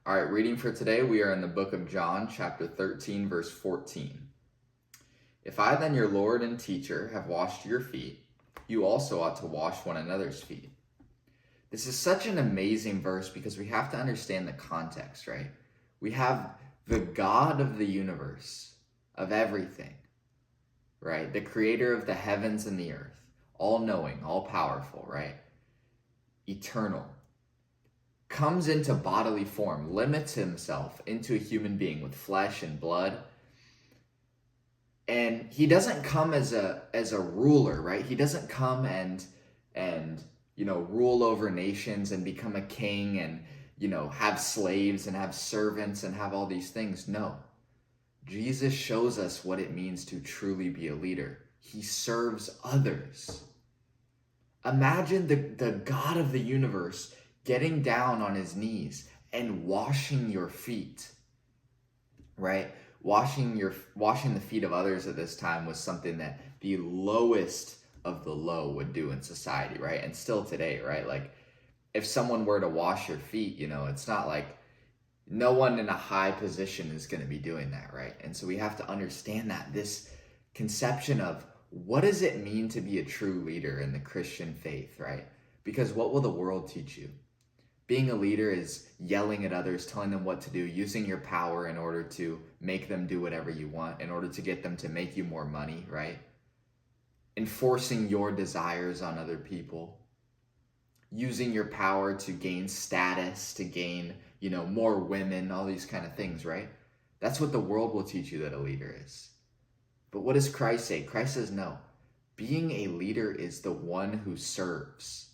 All right, reading for today, we are in the book of John, chapter 13, verse 14. If I then, your Lord and teacher, have washed your feet, you also ought to wash one another's feet. This is such an amazing verse because we have to understand the context, right? We have the God of the universe, of everything, right? The creator of the heavens and the earth, all-knowing, all-powerful, right? Eternal. Comes into bodily form, limits himself into a human being with flesh and blood. And he doesn't come as a ruler, right? He doesn't come and rule over nations and become a king and have slaves and have servants and have all these things. No. Jesus shows us what it means to truly be a leader. He serves others. Imagine the God of the universe getting down on his knees and washing your feet, right? Washing the feet of others at this time was something that the lowest of the low would do in society, right? And still today, right? Like if someone were to wash your feet, it's not like no one in a high position is going to be doing that, right? And so we have to understand that this conception of what does it mean to be a true leader in the Christian faith, right? Because what will the world teach you? Being a leader is yelling at others, telling them what to do, using your power in order to make them do whatever you want, in order to get them to make you more money, right? Enforcing your desires on other people. Using your power to gain status, to gain, more women, all these kind of things, right? That's what the world will teach you that a leader is. But what does Christ say? Christ says, no. Being a leader is the one who serves.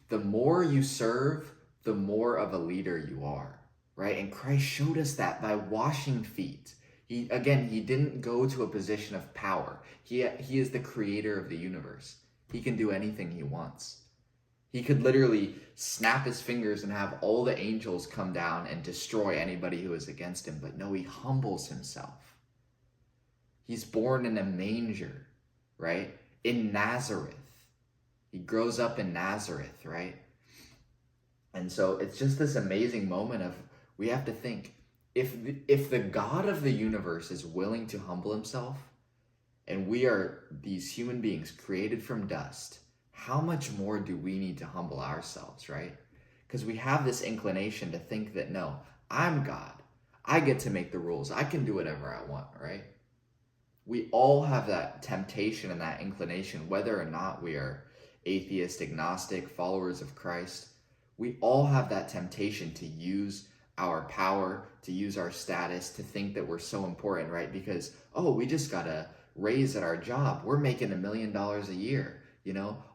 The more you serve, the more of a leader you are, right? And Christ showed us that by washing feet. He didn't go to a position of power. He is the creator of the universe. He can do anything he wants. He could literally snap his fingers and have all the angels come down and destroy anybody who is against him. But no, he humbles himself. He's born in a manger, right? In Nazareth. He grows up in Nazareth, right? And so it's just this amazing moment of we have to think, if the God of the universe is willing to humble himself, and we are these human beings created from dust, how much more do we need to humble ourselves, right? Because we have this inclination to think that, no, I'm God. I get to make the rules. I can do whatever I want, right? We all have that temptation and that inclination, whether or not we are atheist, agnostic, followers of Christ. We all have that temptation to use our power, to use our status, to think that we're so important, right? Because, we just got a raise at our job. We're making $1 million a year.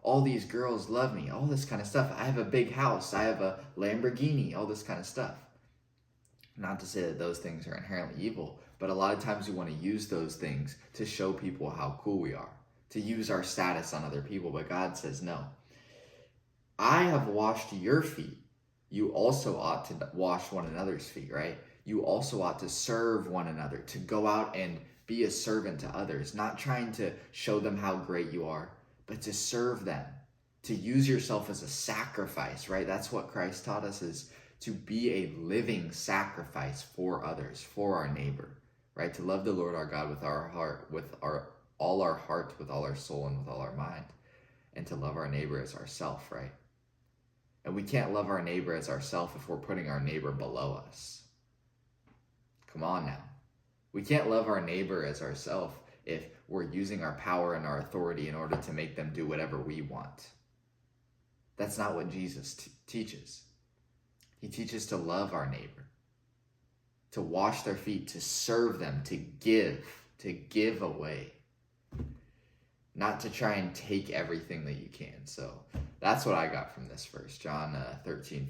All these girls love me, all this kind of stuff. I have a big house. I have a Lamborghini, all this kind of stuff. Not to say that those things are inherently evil, but a lot of times we want to use those things to show people how cool we are, to use our status on other people. But God says, no. I have washed your feet. You also ought to wash one another's feet, right? You also ought to serve one another, to go out and be a servant to others, not trying to show them how great you are, but to serve them, to use yourself as a sacrifice, right? That's what Christ taught us, is to be a living sacrifice for others, for our neighbor, right? To love the Lord our God with our heart, all our heart, with all our soul, and with all our mind, and to love our neighbor as ourself, right? And we can't love our neighbor as ourself if we're putting our neighbor below us. Come on now. We can't love our neighbor as ourself if we're using our power and our authority in order to make them do whatever we want. That's not what Jesus teaches. He teaches to love our neighbor, to wash their feet, to serve them, to give away, not to try and take everything that you can. So that's what I got from this verse, John 13.